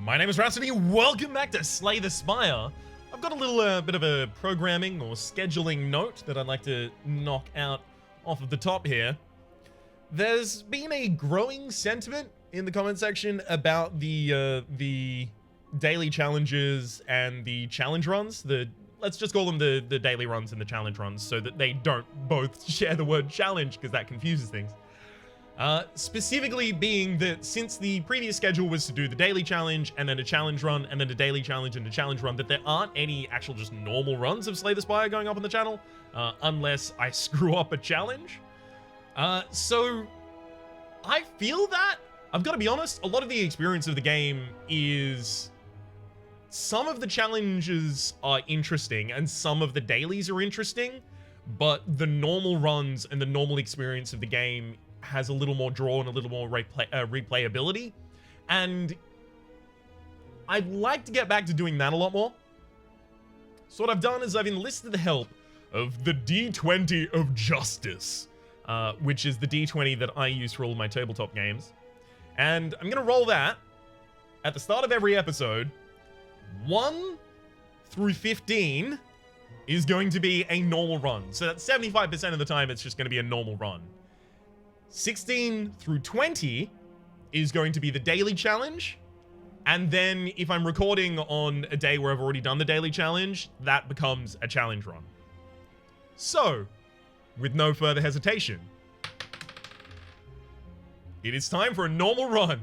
My name is Rhapsody. Welcome back to Slay the Spire. I've got a little bit of a programming or scheduling note that I'd like to knock out off of the top here. There's been a growing sentiment in the comment section about the daily challenges and the challenge runs. Let's just call them the daily runs and the challenge runs so that they don't both share the word challenge because that confuses things. Specifically being that since the previous schedule was to do the daily challenge and then a challenge run and then a daily challenge and a challenge run, that there aren't any actual just normal runs of Slay the Spire going up on the channel, unless I screw up a challenge. So I feel that, I've got to be honest, a lot of the experience of the game is some of the challenges are interesting and some of the dailies are interesting, but the normal runs and the normal experience of the game has a little more draw and a little more replayability, and I'd like to get back to doing that a lot more. So what I've done is I've enlisted the help of the D20 of Justice, which is the D20 that I use for all of my tabletop games, and I'm gonna roll that at the start of every episode. 1 through 15 is going to be a normal run, so that's 75% of the time it's just going to be a normal run. 16 through 20 is going to be the daily challenge, and then if I'm recording on a day where I've already done the daily challenge, that becomes a challenge run. So, with no further hesitation, it is time for a normal run.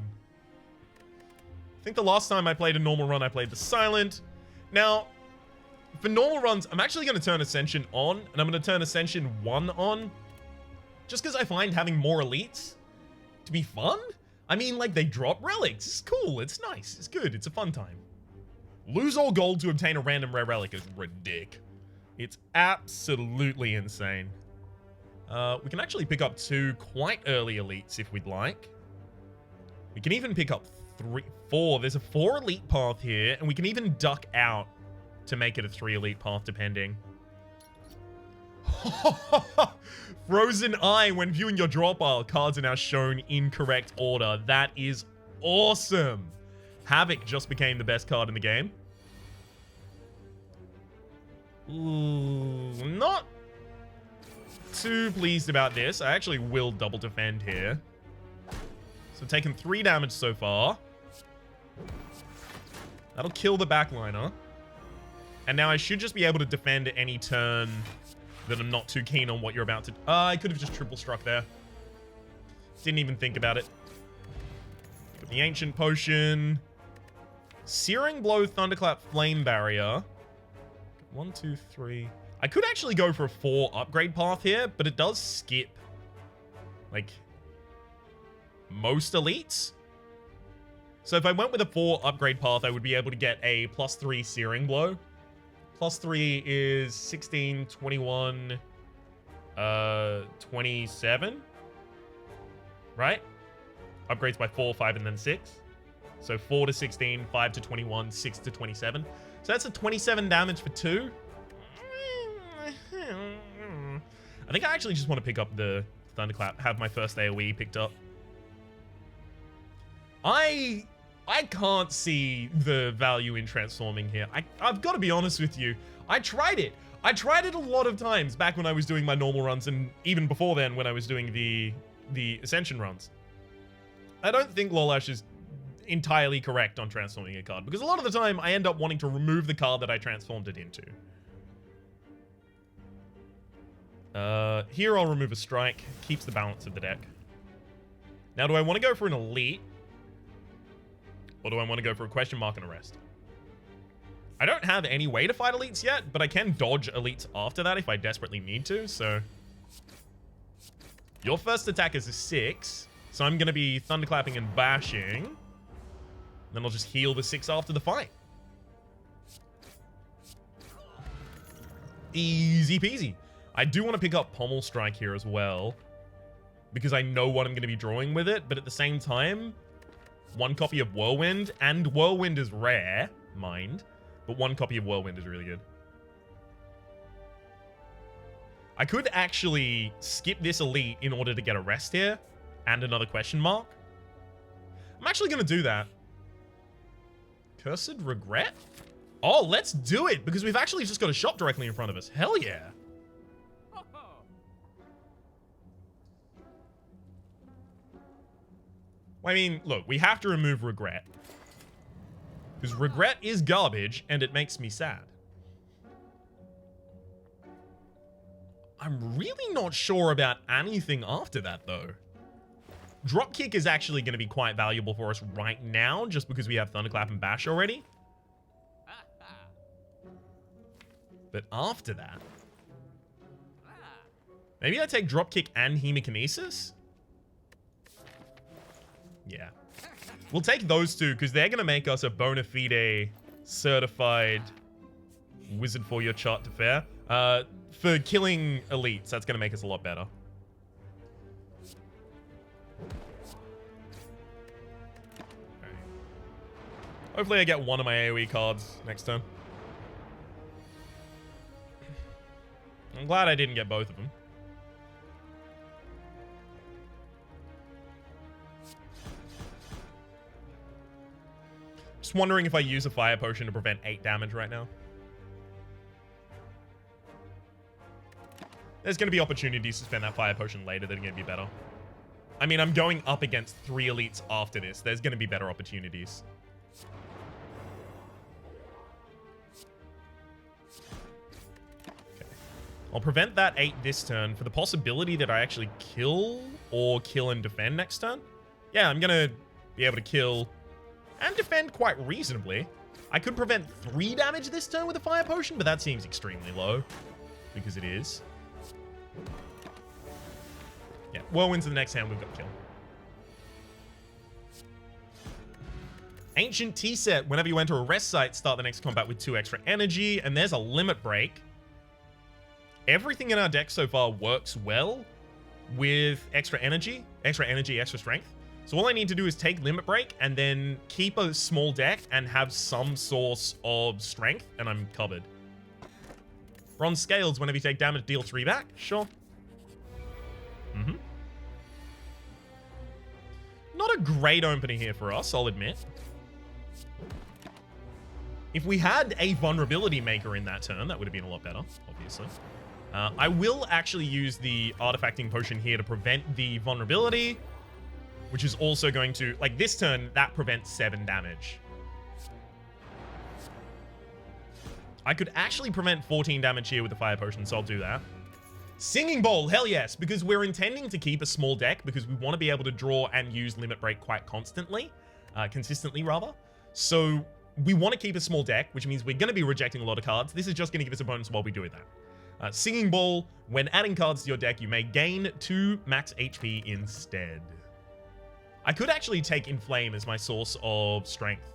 I think the last time I played a normal run, I played the Silent. Now, for normal runs, I'm actually going to turn Ascension on, and I'm going to turn Ascension 1 on, just because I find having more elites to be fun. I mean, like, they drop relics. It's cool. It's nice. It's good. It's a fun time. Lose all gold to obtain a random rare relic is ridiculous. It's absolutely insane. We can actually pick up 2 quite early elites if we'd like. We can even pick up 4. There's a 4 elite path here, and we can even duck out to make it a 3 elite path, depending. Frozen Eye. When viewing your draw pile, cards are now shown in correct order. That is awesome. Havoc just became the best card in the game. Ooh, not too pleased about this. I actually will double defend here. So taken 3 damage so far. That'll kill the backliner. And now I should just be able to defend any turn that I'm not too keen on what you're about to... I could have just triple struck there. Didn't even think about it. Got the Ancient Potion. Searing Blow, Thunderclap, Flame Barrier. 1, 2, 3. I could actually go for a 4 upgrade path here, but it does skip, like, most elites. So if I went with a 4 upgrade path, I would be able to get a +3 Searing Blow. +3 is 16, 21, 27, right? Upgrades by 4, 5, and then 6. So 4 to 16, 5 to 21, 6 to 27. So that's a 27 damage for 2. I think I actually just want to pick up the Thunderclap, have my first AoE picked up. I can't see the value in transforming here. I've got to be honest with you. I tried it. I tried it a lot of times back when I was doing my normal runs, and even before then when I was doing the Ascension runs. I don't think Lolash is entirely correct on transforming a card, because a lot of the time I end up wanting to remove the card that I transformed it into. Here I'll remove a strike. Keeps the balance of the deck. Now, do I want to go for an elite? Or do I want to go for a question mark and a rest? I don't have any way to fight elites yet, but I can dodge elites after that if I desperately need to, so... Your first attack is a 6, so I'm going to be thunderclapping and bashing. Then I'll just heal the 6 after the fight. Easy peasy. I do want to pick up Pommel Strike here as well, because I know what I'm going to be drawing with it, but at the same time... 1 copy of Whirlwind, and Whirlwind is rare, mind, but 1 copy of Whirlwind is really good. I could actually skip this elite in order to get a rest here, and another question mark. I'm actually going to do that. Cursed Regret? Oh, let's do it, because we've actually just got a shop directly in front of us. Hell yeah. I mean, look, we have to remove regret. Because regret is garbage, and it makes me sad. I'm really not sure about anything after that, though. Dropkick is actually going to be quite valuable for us right now, just because we have Thunderclap and Bash already. But after that... maybe I take Dropkick and Hemokinesis? Yeah. We'll take those two, because they're going to make us a bona fide certified wizard for your chart to fair. For killing elites, that's going to make us a lot better. Okay. Hopefully I get one of my AoE cards next turn. I'm glad I didn't get both of them. Just wondering if I use a fire potion to prevent 8 damage right now. There's going to be opportunities to spend that fire potion later that are going to be better. I mean, I'm going up against 3 elites after this. There's going to be better opportunities. Okay. I'll prevent that 8 this turn for the possibility that I actually kill or kill and defend next turn. Yeah, I'm going to be able to kill and defend quite reasonably. I could prevent 3 damage this turn with a fire potion, but that seems extremely low because it is. Yeah, Whirlwind's in the next hand, we've got kill. Ancient Tea Set. Whenever you enter a rest site, start the next combat with 2 extra energy, and there's a limit break. Everything in our deck so far works well with extra energy, extra strength. So all I need to do is take limit break and then keep a small deck and have some source of strength, and I'm covered. Bronze Scales. Whenever you take damage, deal 3 back. Sure. Not a great opening here for us, I'll admit. If we had a vulnerability maker in that turn, that would have been a lot better, obviously. I will actually use the artifacting potion here to prevent the vulnerability, which is also going to, like this turn, that prevents 7 damage. I could actually prevent 14 damage here with the fire potion, so I'll do that. Singing Bowl, hell yes, because we're intending to keep a small deck because we want to be able to draw and use limit break quite consistently rather. So we want to keep a small deck, which means we're going to be rejecting a lot of cards. This is just going to give us a bonus while we do that. Singing Bowl, when adding cards to your deck, you may gain 2 max HP instead. I could actually take Inflame as my source of strength.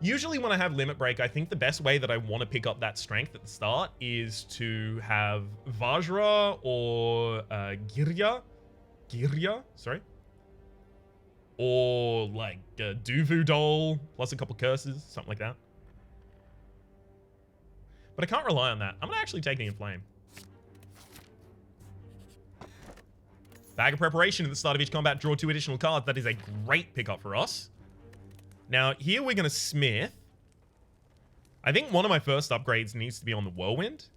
Usually when I have limit break, I think the best way that I want to pick up that strength at the start is to have Vajra or Girya, sorry. Or like Duvu Doll, plus a couple curses, something like that. But I can't rely on that. I'm gonna actually take the Inflame. Bag of Preparation at the start of each combat, draw 2 additional cards. That is a great pickup for us. Now, here we're going to Smith. I think one of my first upgrades needs to be on the Whirlwind.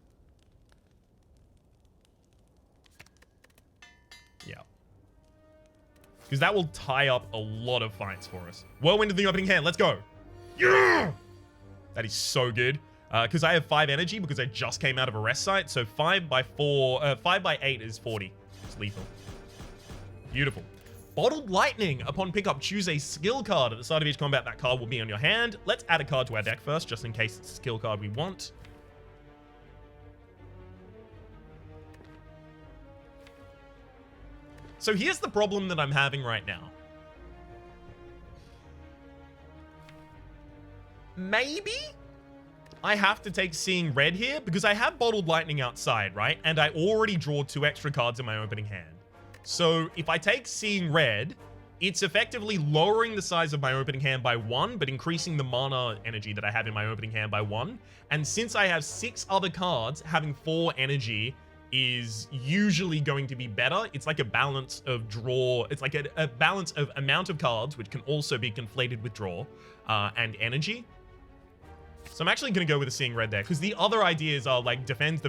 Yeah. Because that will tie up a lot of fights for us. Whirlwind in the opening hand. Let's go. Yeah! That is so good. Because I have 5 energy because I just came out of a rest site. So 5 by 8 is 40. It's lethal. Beautiful. Bottled Lightning. Upon pickup, choose a skill card. At the start of each combat, that card will be on your hand. Let's add a card to our deck first, just in case it's a skill card we want. So here's the problem that I'm having right now. Maybe I have to take Seeing Red here, because I have Bottled Lightning outside, right? And I already draw 2 extra cards in my opening hand. So if I take Seeing Red, it's effectively lowering the size of my opening hand by 1, but increasing the mana energy that I have in my opening hand by 1. And since I have 6 other cards, having 4 energy is usually going to be better. It's like a balance of draw. It's like a balance of amount of cards, which can also be conflated with draw, and energy. So I'm actually going to go with a Seeing Red there, because the other ideas are like defense,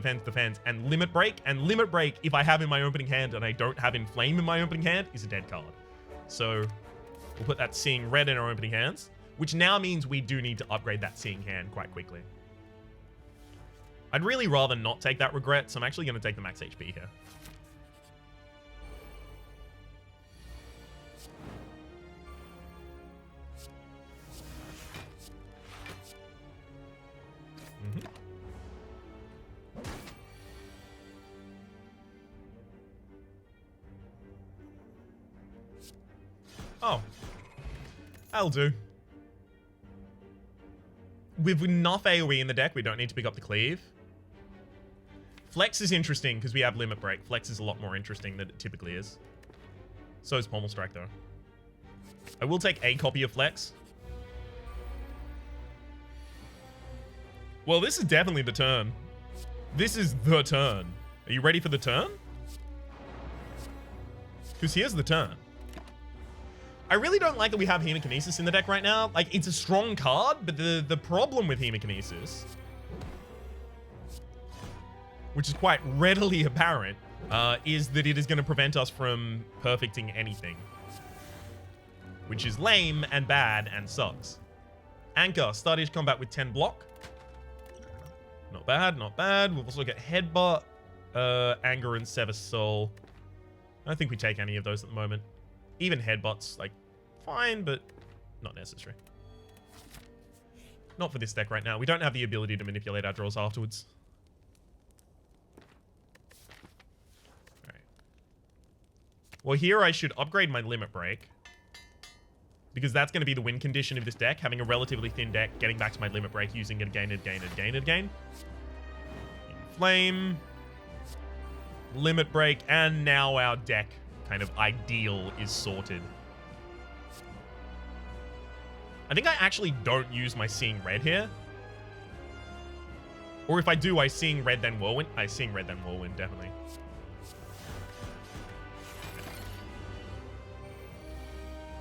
and Limit Break. And Limit Break, if I have in my opening hand and I don't have Inflame in my opening hand, is a dead card. So we'll put that Seeing Red in our opening hands, which now means we do need to upgrade that Seeing hand quite quickly. I'd really rather not take that Regret, so I'm actually going to take the max HP here. Oh, that'll do. With enough AoE in the deck, we don't need to pick up the Cleave. Flex is interesting because we have Limit Break. Flex is a lot more interesting than it typically is. So is Pommel Strike, though. I will take a copy of Flex. Well, this is definitely the turn. This is the turn. Are you ready for the turn? Because here's the turn. I really don't like that we have Hemokinesis in the deck right now. Like, it's a strong card, but the problem with Hemokinesis, which is quite readily apparent, is that it is going to prevent us from perfecting anything. Which is lame and bad and sucks. Anchor, start each combat with 10 block. Not bad, not bad. We've also got Headbutt, Anger, and Sever Soul. I don't think we take any of those at the moment. Even Headbutt's, like, fine, but not necessary. Not for this deck right now. We don't have the ability to manipulate our draws afterwards. Alright. Well, here I should upgrade my Limit Break, because that's going to be the win condition of this deck. Having a relatively thin deck, getting back to my Limit Break, using it again and again and again and again. Inflame. Limit Break. And now our deck kind of ideal is sorted. I think I actually don't use my Seeing Red here. Or if I do, I Seeing Red then Whirlwind. I Seeing Red then Whirlwind, definitely.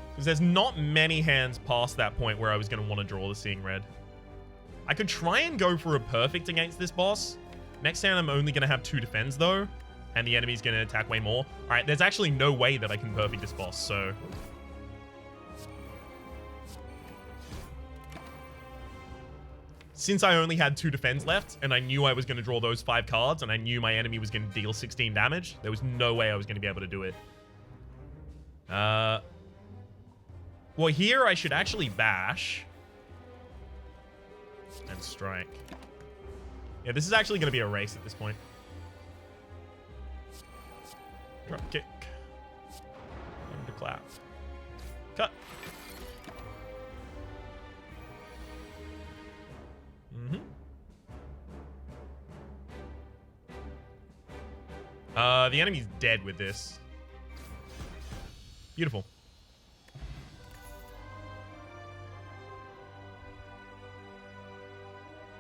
Because there's not many hands past that point where I was going to want to draw the Seeing Red. I could try and go for a perfect against this boss. Next turn, I'm only going to have 2 defends, though. And the enemy's going to attack way more. Alright, there's actually no way that I can perfect this boss, so... Since I only had 2 defends left, and I knew I was going to draw those 5 cards, and I knew my enemy was going to deal 16 damage, there was no way I was going to be able to do it. Well, here I should actually bash. And strike. Yeah, this is actually going to be a race at this point. Drop kick. Under clap. Cut. The enemy's dead with this. Beautiful.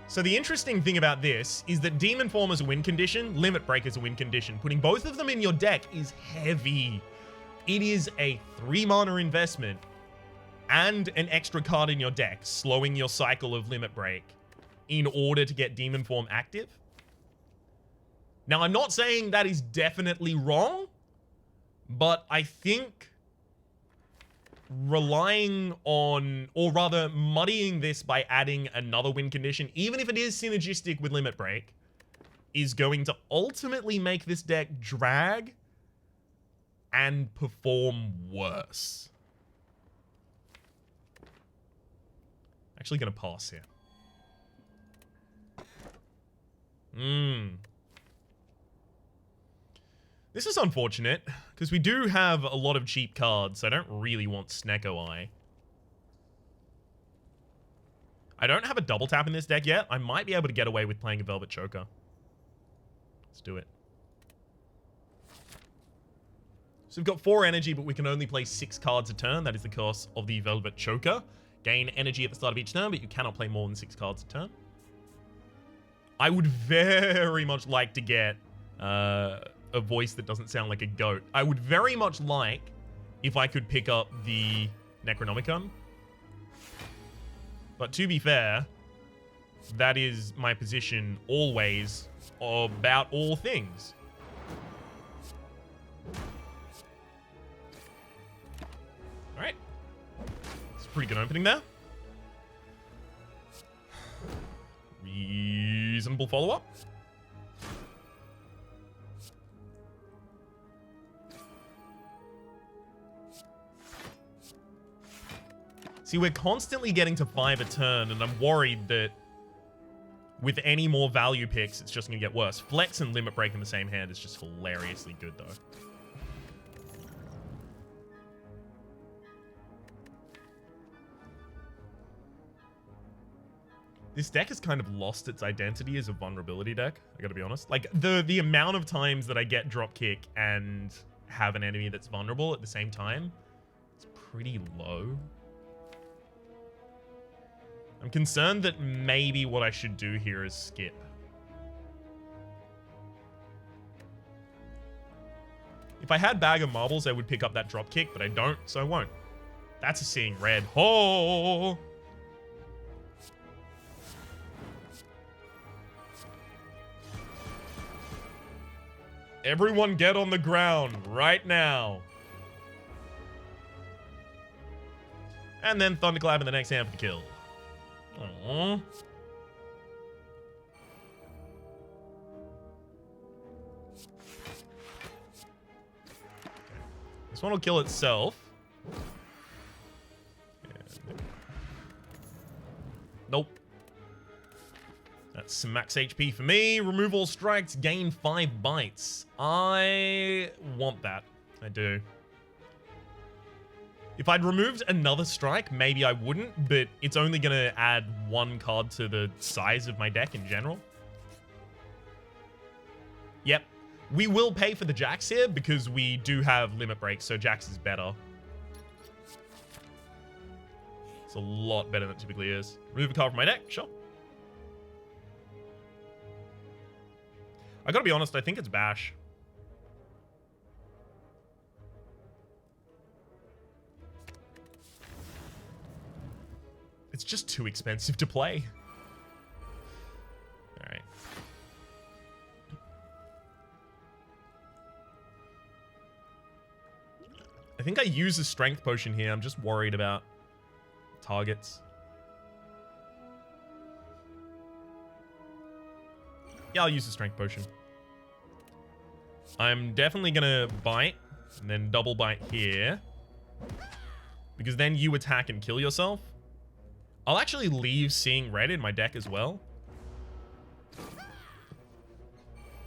So the interesting thing about this is that Demon Form is a win condition, Limit Break is a win condition. Putting both of them in your deck is heavy. It is a 3 mana investment and an extra card in your deck, slowing your cycle of Limit Break in order to get Demon Form active. Now, I'm not saying that is definitely wrong, but I think relying on, or rather muddying this by adding another win condition, even if it is synergistic with Limit Break, is going to ultimately make this deck drag and perform worse. Actually gonna pass here. This is unfortunate, because we do have a lot of cheap cards, so I don't really want Snecko Eye. I don't have a double tap in this deck yet. I might be able to get away with playing a Velvet Choker. Let's do it. So we've got 4 energy, but we can only play 6 cards a turn. That is the cost of the Velvet Choker. Gain energy at the start of each turn, but you cannot play more than 6 cards a turn. I would very much like to get a voice that doesn't sound like a goat. I would very much like if I could pick up the Necronomicon. But to be fair, that is my position always about all things. Alright. It's a pretty good opening there. Reasonable follow-up. See, we're constantly getting to 5 a turn, and I'm worried that with any more value picks, it's just going to get worse. Flex and Limit Break in the same hand is just hilariously good, though. This deck has kind of lost its identity as a vulnerability deck, I gotta be honest. Like, the amount of times that I get Dropkick and have an enemy that's vulnerable at the same time, it's pretty low. I'm concerned that maybe what I should do here is skip. If I had Bag of Marbles, I would pick up that Dropkick, but I don't, so I won't. That's a Seeing Red. Oh! Everyone get on the ground right now. And then Thunderclap in the next hand for the kill. Aww. This one will kill itself. Nope. That's some max HP for me. Remove all strikes, gain 5 bites. I want that. I do. If I'd removed another strike, maybe I wouldn't, but it's only going to add 1 card to the size of my deck in general. Yep. We will pay for the Jax here because we do have Limit Break, so Jax is better. It's a lot better than it typically is. Remove a card from my deck, sure. I gotta be honest, I think it's Bash. It's just too expensive to play. Alright. I think I use a strength potion here. I'm just worried about targets. Yeah, I'll use the strength potion. I'm definitely gonna bite and then double bite here, because then you attack and kill yourself. I'll actually leave Seeing Red in my deck as well.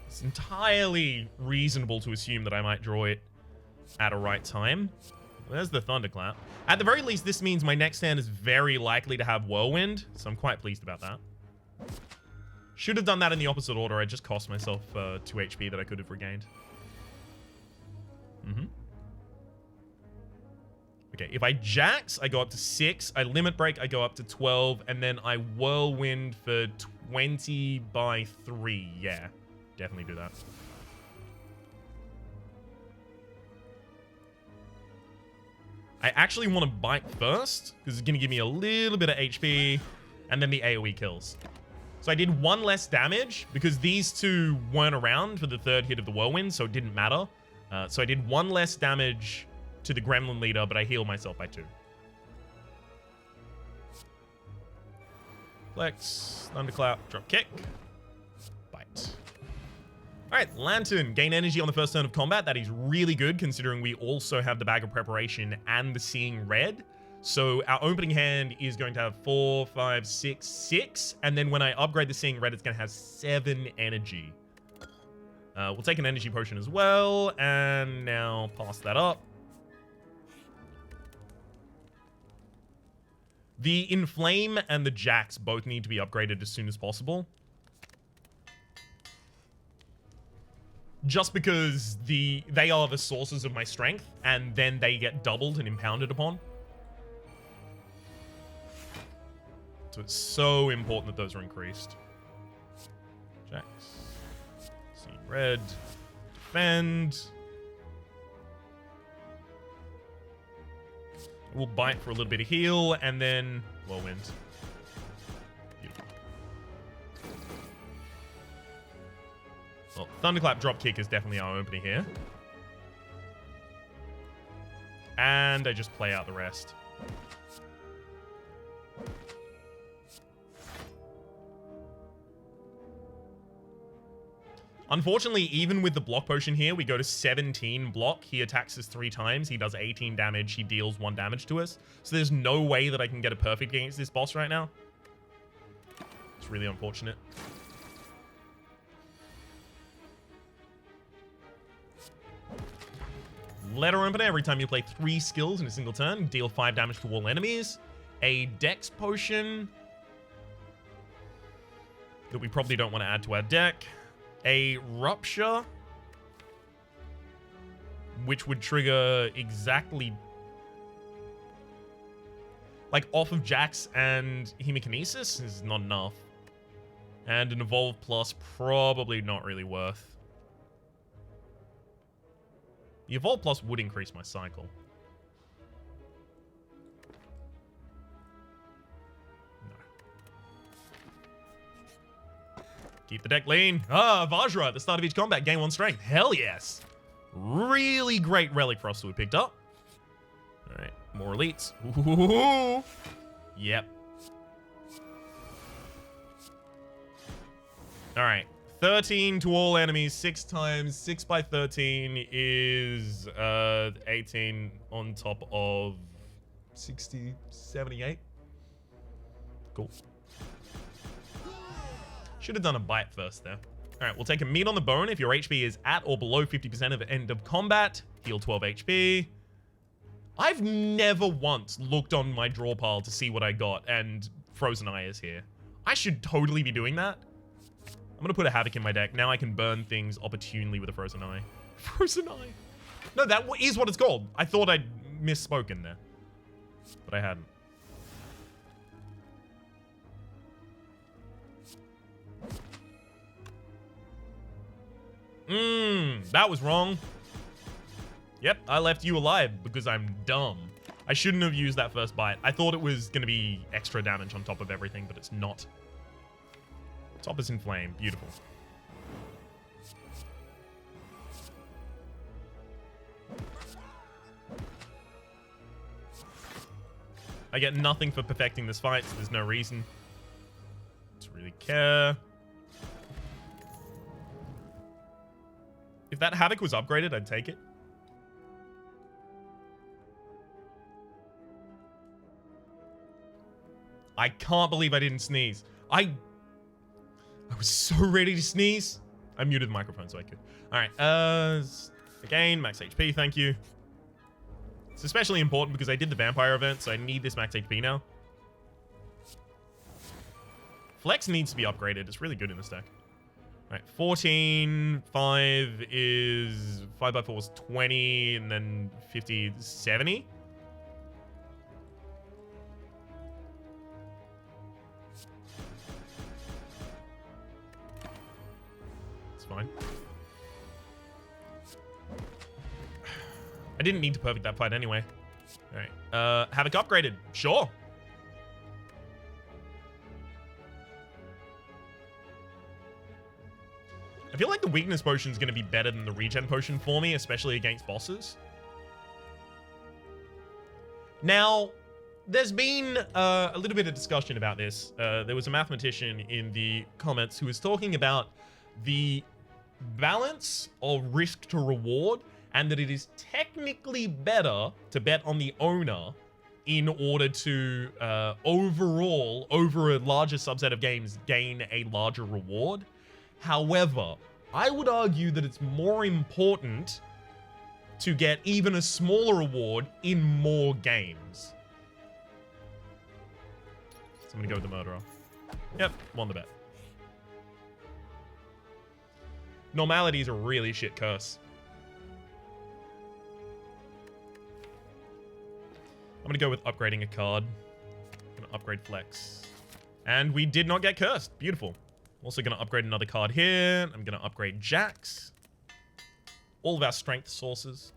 It's entirely reasonable to assume that I might draw it at a right time. There's the Thunderclap. At the very least, this means my next hand is very likely to have Whirlwind, so I'm quite pleased about that. Should have done that in the opposite order. I just cost myself 2 HP that I could have regained. Okay, if I Jax, I go up to 6. I Limit Break, I go up to 12. And then I Whirlwind for 20 by 3. Yeah, definitely do that. I actually want to bite first, because it's going to give me a little bit of HP. And then the AoE kills. So I did 1 less damage, because these two weren't around for the 3rd hit of the Whirlwind, so it didn't matter. So I did 1 less damage to the Gremlin leader, but I healed myself by 2. Flex, Thunderclap, drop kick, bite. Alright, Lantern. Gain energy on the first turn of combat. That is really good, considering we also have the Bag of Preparation and the Seeing Red. So our opening hand is going to have 4, 5, 6, 6. And then when I upgrade the Seeing Red, it's going to have 7 energy. We'll take an energy potion as well. And now pass that up. The Inflame and the Jax both need to be upgraded as soon as possible. Just because they are the sources of my strength, and then they get doubled and impounded upon. So it's so important that those are increased. Jax. Seeing Red. Defend. We'll bite for a little bit of heal, and then whirlwind. Beautiful. Well, Thunderclap Dropkick is definitely our opener here. And I just play out the rest. Unfortunately, even with the block potion here, we go to 17 block. He attacks us 3 times. He does 18 damage. He deals 1 damage to us. So there's no way that I can get a perfect against this boss right now. It's really unfortunate. Letter Opener. Every time you play 3 skills in a single turn, deal 5 damage to all enemies. A Dex Potion that we probably don't want to add to our deck. A Rupture, which would trigger exactly like off of Jax and Hemokinesis is not enough. And an Evolve Plus, probably not really worth. The Evolve Plus would increase my cycle. Keep the deck lean. Ah, Vajra at the start of each combat. Gain 1 strength. Hell yes. Really great Relic Frost we picked up. Alright, more elites. Ooh. Yep. Alright. 13 to all enemies. 6 times. 6 by 13 is 18 on top of 60, 78. Cool. Should have done a bite first there. All right, we'll take a meat on the bone if your HP is at or below 50% of end of combat. Heal 12 HP. I've never once looked on my draw pile to see what I got, and Frozen Eye is here. I should totally be doing that. I'm going to put a Havoc in my deck. Now I can burn things opportunely with a Frozen Eye. Frozen Eye. No, that is what it's called. I thought I'd misspoken there, but I hadn't. That was wrong. Yep, I left you alive because I'm dumb. I shouldn't have used that first bite. I thought it was going to be extra damage on top of everything, but it's not. Top is in flame. Beautiful. I get nothing for perfecting this fight, so there's no reason to really care. If that Havoc was upgraded, I'd take it. I can't believe I didn't sneeze. I was so ready to sneeze. I muted the microphone so I could. All right. Again, max HP, thank you. It's especially important because I did the vampire event, so I need this max HP now. Flex needs to be upgraded. It's really good in this deck. All right, 14, 5 is 5 by 4 is 20, and then 50, 70. It's fine. I didn't need to perfect that fight anyway. All right, Havoc upgraded. Sure. I feel like the weakness potion is going to be better than the regen potion for me, especially against bosses. Now, there's been a little bit of discussion about this. There was a mathematician in the comments who was talking about the balance of risk to reward, and that it is technically better to bet on the owner in order to overall, over a larger subset of games, gain a larger reward. However, I would argue that it's more important to get even a smaller reward in more games. So I'm going to go with the Murderer. Yep, won the bet. Normality is a really shit curse. I'm going to go with upgrading a card. I'm going to upgrade Flex. And we did not get cursed. Beautiful. Also going to upgrade another card here. I'm going to upgrade Jax. All of our strength sources.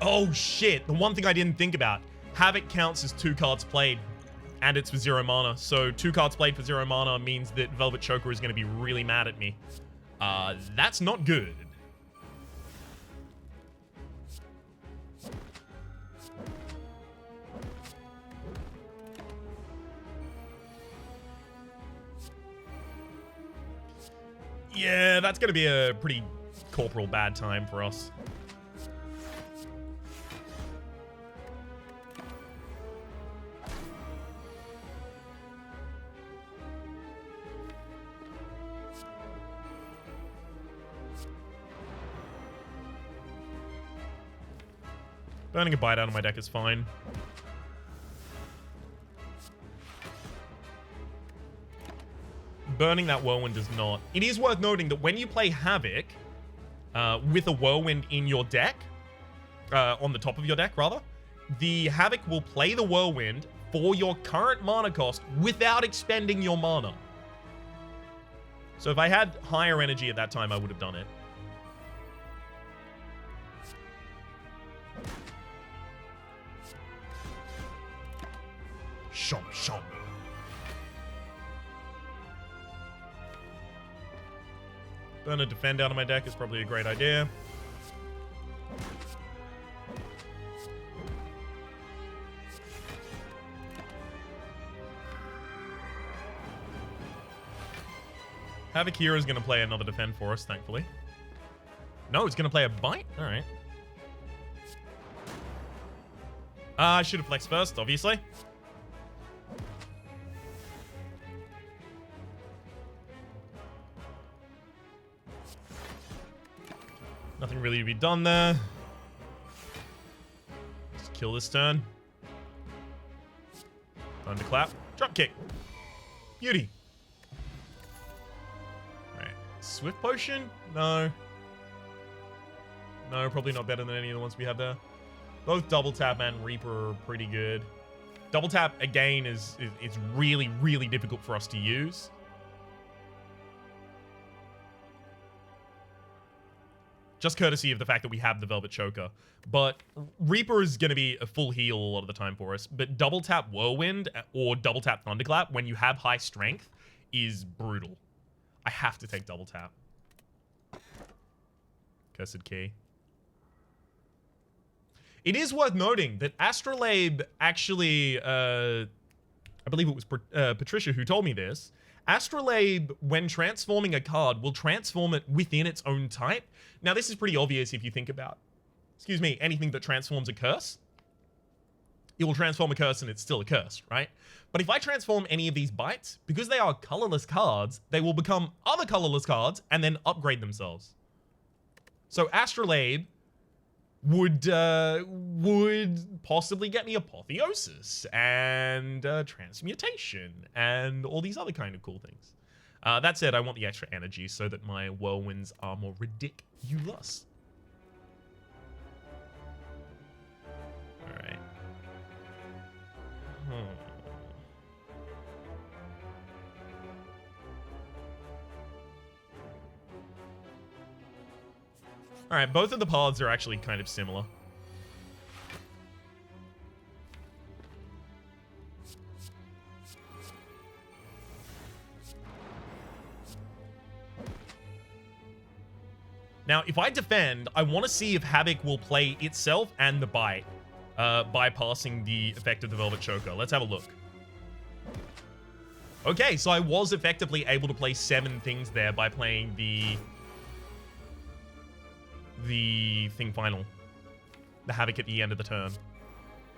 Oh, shit. The one thing I didn't think about. Havoc counts as 2 cards played. And it's for 0 mana. So 2 cards played for 0 mana means that Velvet Choker is going to be really mad at me. That's not good. Yeah, that's going to be a pretty corporal bad time for us. Burning a bite out of my deck is fine. Burning that Whirlwind does not. It is worth noting that when you play Havoc with a Whirlwind in your deck, on the top of your deck, rather, the Havoc will play the Whirlwind for your current mana cost without expending your mana. So if I had higher energy at that time, I would have done it. Shom, shom. Burn a defend out of my deck is probably a great idea. Havoc here is going to play another defend for us, thankfully. No, it's going to play a bite? Alright. I should have flexed first, obviously. Nothing really to be done there. Just kill this turn. Thunderclap. Drop kick. Beauty. Alright. Swift Potion? No. No, probably not better than any of the ones we have there. Both Double Tap and Reaper are pretty good. Double Tap, again, is really, really difficult for us to use. Just courtesy of the fact that we have the Velvet Choker. But Reaper is going to be a full heal a lot of the time for us. But Double Tap Whirlwind or Double Tap Thunderclap, when you have high strength, is brutal. I have to take Double Tap. Cursed Key. It is worth noting that Astrolabe actually, I believe it was Patricia who told me this. Astrolabe, when transforming a card, will transform it within its own type. Now, this is pretty obvious if you think about, anything that transforms a curse. It will transform a curse and it's still a curse, right? But if I transform any of these bites, because they are colorless cards, they will become other colorless cards and then upgrade themselves. So Astrolabe would possibly get me Apotheosis and Transmutation and all these other kind of cool things. That said, I want the extra energy so that my Whirlwinds are more ridiculous. Alright. Alright, both of the paths are actually kind of similar. Now, if I defend, I want to see if Havoc will play itself and the bite, bypassing the effect of the Velvet Choker. Let's have a look. Okay, so I was effectively able to play 7 things there by playing the thing final. The Havoc at the end of the turn.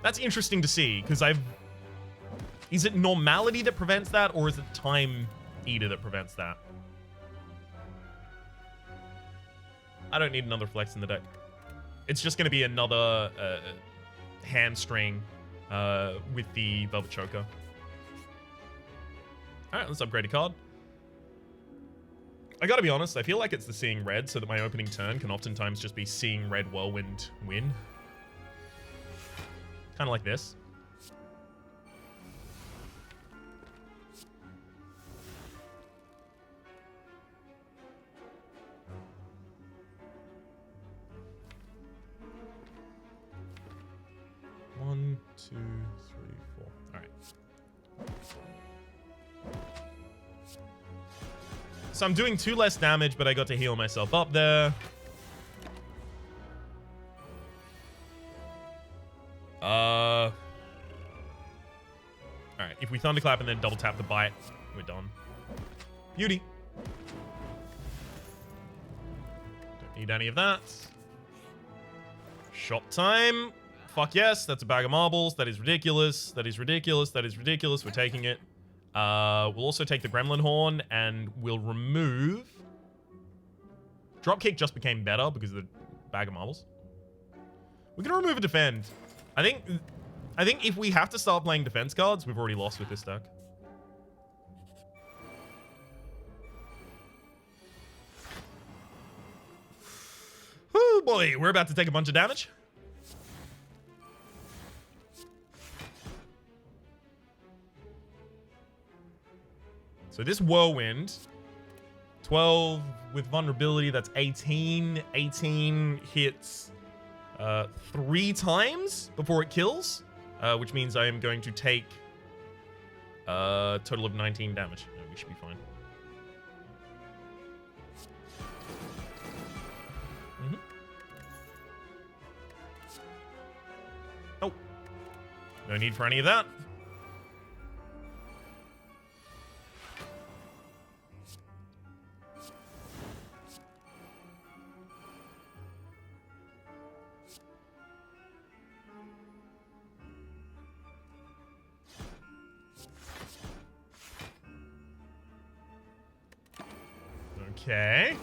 That's interesting to see, because is it Normality that prevents that, or is it Time Eater that prevents that? I don't need another flex in the deck. It's just going to be another hamstring with the Velvet Choker. Alright, let's upgrade a card. I gotta be honest, I feel like it's the Seeing Red, so that my opening turn can oftentimes just be Seeing Red Whirlwind win. Kind of like this. 2, 3, 4. All right. So I'm doing 2 less damage, but I got to heal myself up there. All right. If we thunderclap and then double tap the bite, we're done. Beauty. Don't need any of that. Shop time. Fuck yes. That's a bag of marbles. That is ridiculous. That is ridiculous. That is ridiculous. We're taking it. We'll also take the gremlin horn and we'll remove... Dropkick just became better because of the bag of marbles. We're going to remove a defend. I think if we have to start playing defense cards, we've already lost with this deck. Oh boy, we're about to take a bunch of damage. So this whirlwind, 12 with vulnerability, that's 18. 18 hits 3 times before it kills, which means I am going to take a total of 19 damage. We should be fine. Oh, no need for any of that. Okay.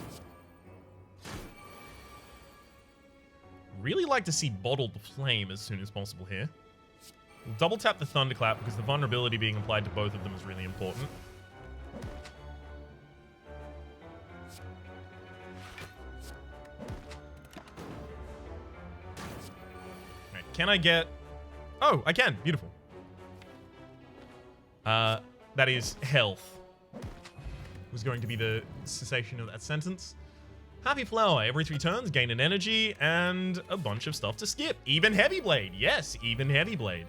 Really like to see Bottled Flame as soon as possible here. We'll double tap the Thunderclap because the vulnerability being applied to both of them is really important. Alright, can I get... Oh, I can. Beautiful. That is health. Was going to be the cessation of that sentence. Happy Flower. Every 3 turns, gain an energy and a bunch of stuff to skip. Even Heavy Blade. Yes, even Heavy Blade.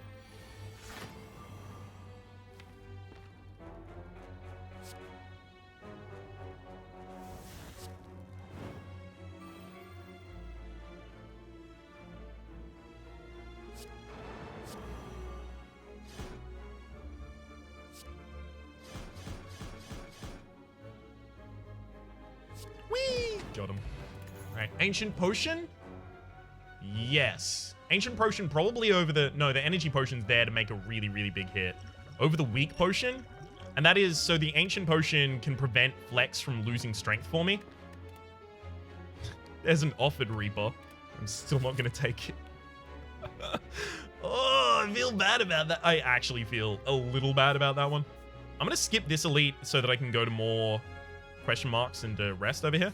Got him. Alright, Ancient Potion? Yes. Ancient Potion probably over the... No, the Energy Potion's there to make a really, really big hit. Over the Weak Potion. And that is... So the Ancient Potion can prevent Flex from losing strength for me. There's an offered Reaper. I'm still not going to take it. Oh, I feel bad about that. I actually feel a little bad about that one. I'm going to skip this Elite so that I can go to more question marks and rest over here.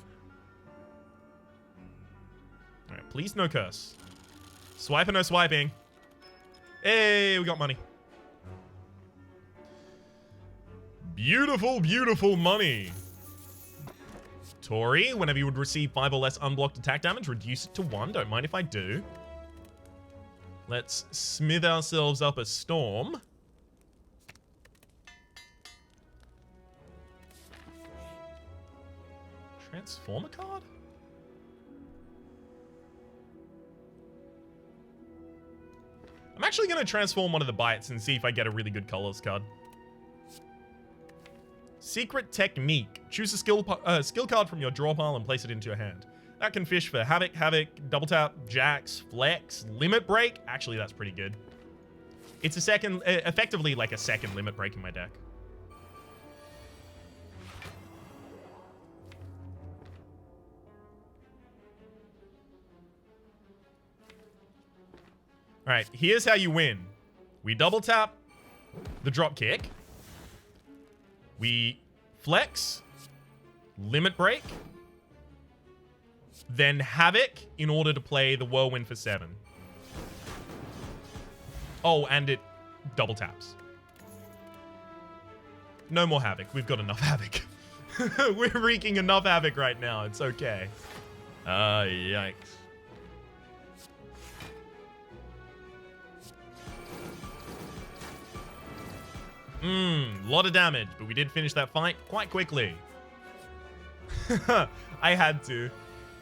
Alright, please no curse. Swipe or no swiping. Hey, we got money. Beautiful, beautiful money. Tori, whenever you would receive 5 or less unblocked attack damage, reduce it to 1. Don't mind if I do. Let's smith ourselves up a storm. Transformer card? I'm actually going to transform one of the bites and see if I get a really good colors card. Secret Technique. Choose a skill card from your draw pile and place it into your hand. That can fish for Havoc, Double Tap, Jax, Flex, Limit Break. Actually, that's pretty good. It's a second, effectively like a second Limit Break in my deck. All right, here's how you win. We double tap the drop kick. We flex, limit break, then Havoc in order to play the Whirlwind for 7. Oh, and it double taps. No more Havoc. We've got enough Havoc. We're wreaking enough Havoc right now. It's okay. Yikes. Lot of damage, but we did finish that fight quite quickly. I had to.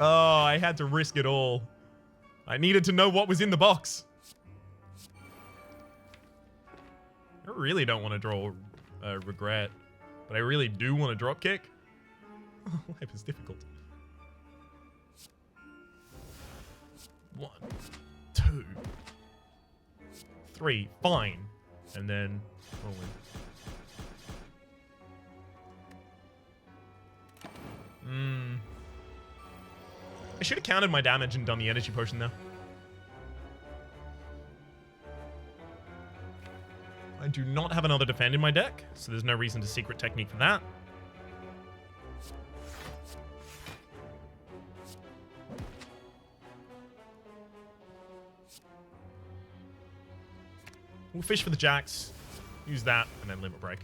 Oh, I had to risk it all. I needed to know what was in the box. I really don't want to draw regret, but I really do want to drop kick. Life is difficult. 1, 2, 3, fine, and then roll in. I should have counted my damage and done the energy potion there. I do not have another defend in my deck, so there's no reason to secret technique for that. We'll fish for the jacks, use that, and then limit break.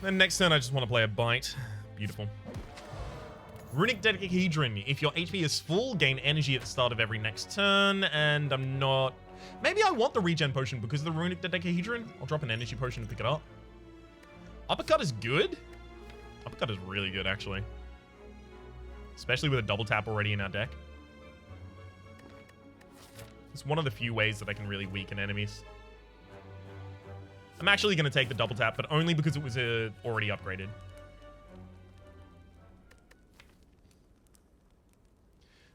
Then next turn, I just want to play a bite. Beautiful. Runic Dodecahedron. If your HP is full, gain energy at the start of every next turn, and I'm not... Maybe I want the regen potion because of the Runic Dodecahedron. I'll drop an energy potion to pick it up. Uppercut is good. Uppercut is really good, actually. Especially with a double tap already in our deck. It's one of the few ways that I can really weaken enemies. I'm actually going to take the double tap, but only because it was already upgraded.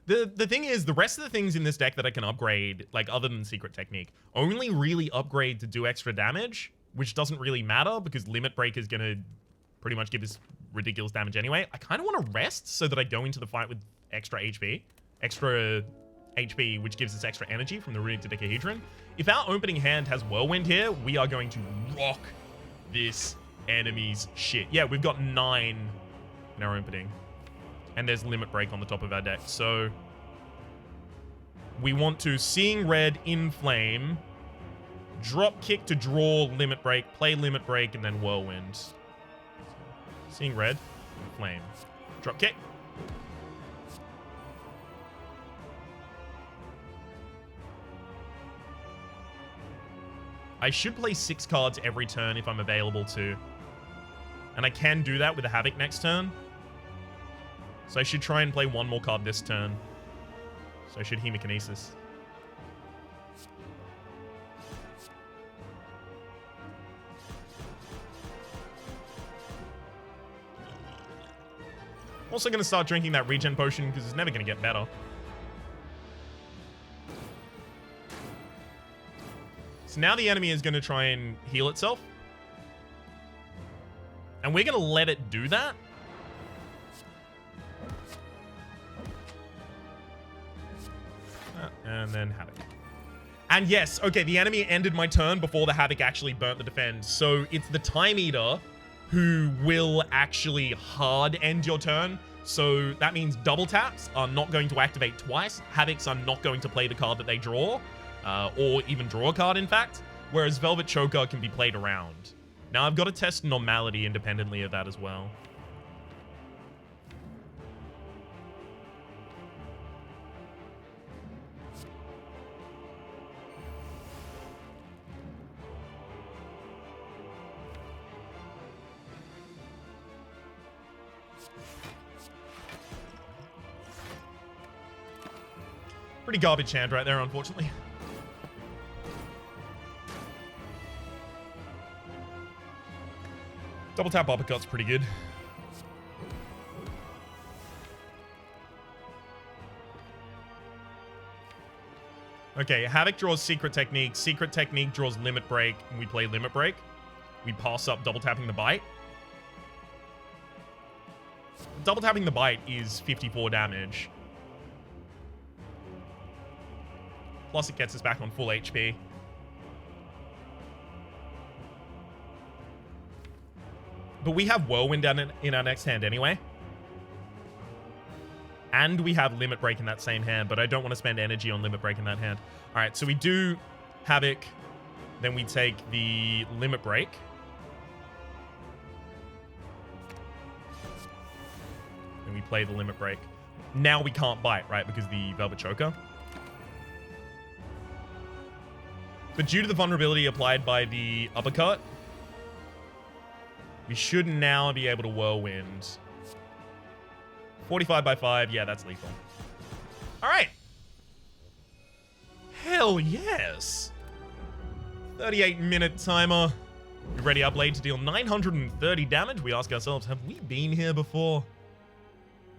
The thing is, the rest of the things in this deck that I can upgrade, like other than Secret Technique, only really upgrade to do extra damage, which doesn't really matter because Limit Break is going to pretty much give us ridiculous damage anyway. I kind of want to rest so that I go into the fight with extra HP. Extra HP, which gives us extra energy from the Runic Dodecahedron. If our opening hand has Whirlwind here, we are going to rock this enemy's shit. Yeah, we've got 9 in our opening. And there's Limit Break on the top of our deck. So we want to Seeing Red, Inflame, drop kick to draw Limit Break, play Limit Break, and then Whirlwind. Seeing Red, Inflame, drop kick. I should play 6 cards every turn if I'm available to. And I can do that with a Havoc next turn. So I should try and play 1 more card this turn. So I should Hemokinesis. I'm also going to start drinking that regen potion because it's never going to get better. So now the enemy is going to try and heal itself. And we're going to let it do that. And then Havoc. And yes, okay, the enemy ended my turn before the Havoc actually burnt the defend. So it's the Time Eater who will actually hard end your turn. So that means double taps are not going to activate twice. Havocs are not going to play the card that they draw, or even draw a card, in fact. Whereas Velvet Choker can be played around. Now I've got to test Normality independently of that as well. Pretty garbage hand right there, unfortunately. Double tap uppercut's pretty good. Okay, Havoc draws Secret Technique. Secret Technique draws Limit Break, and we play Limit Break. We pass up double tapping the bite. Double tapping the bite is 54 damage. Plus it gets us back on full HP. But we have Whirlwind down in our next hand anyway. And we have Limit Break in that same hand, but I don't want to spend energy on Limit Break in that hand. Alright, so we do Havoc. Then we take the Limit Break. And we play the Limit Break. Now we can't bite, right? Because the Velvet Choker. But due to the vulnerability applied by the uppercut, we should now be able to whirlwind. 45 by 5. Yeah, that's lethal. All right. Hell yes. 38-minute timer. We ready up late to deal 930 damage. We ask ourselves, have we been here before?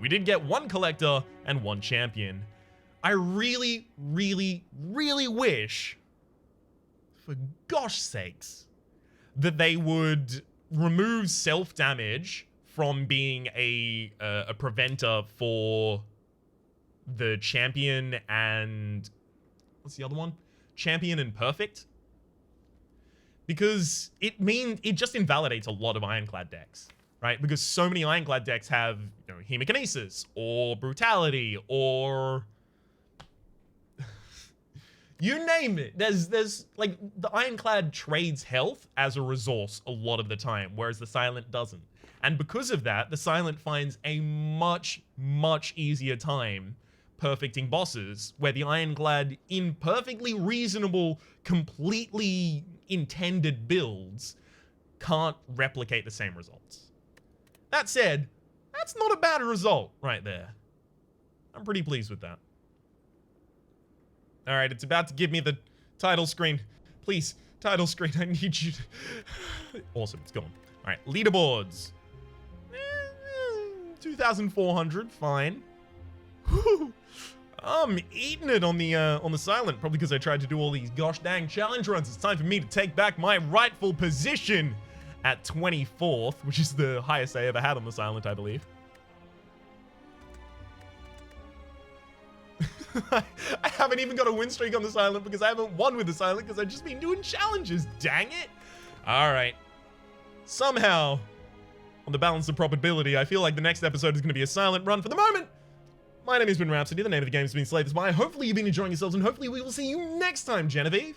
We did get one collector and one champion. I really, really, really wish, for gosh sakes, that they would remove self-damage from being a preventer for the champion and... what's the other one? Champion and perfect. Because it just invalidates a lot of Ironclad decks, right? Because so many Ironclad decks have, you know, Hemokinesis or Brutality or you name it. There's like the Ironclad trades health as a resource a lot of the time, whereas the Silent doesn't. And because of that, the Silent finds a much, much easier time perfecting bosses, where the Ironclad, in perfectly reasonable, completely intended builds, can't replicate the same results. That said, that's not a bad result right there. I'm pretty pleased with that. All right, it's about to give me the title screen. Please, title screen, I need you to... Awesome, it's gone. All right, leaderboards. 2,400, fine. Whew. I'm eating it on the Silent, probably because I tried to do all these gosh dang challenge runs. It's time for me to take back my rightful position at 24th, which is the highest I ever had on the Silent, I believe. I haven't even got a win streak on the Silent because I haven't won with the Silent because I've just been doing challenges, dang it. All right. Somehow, on the balance of probability, I feel like the next episode is going to be a Silent run. For the moment, my name has been Rhapsody. The name of the game has been Slay the Spire. Hopefully you've been enjoying yourselves, and hopefully we will see you next time, Genevieve.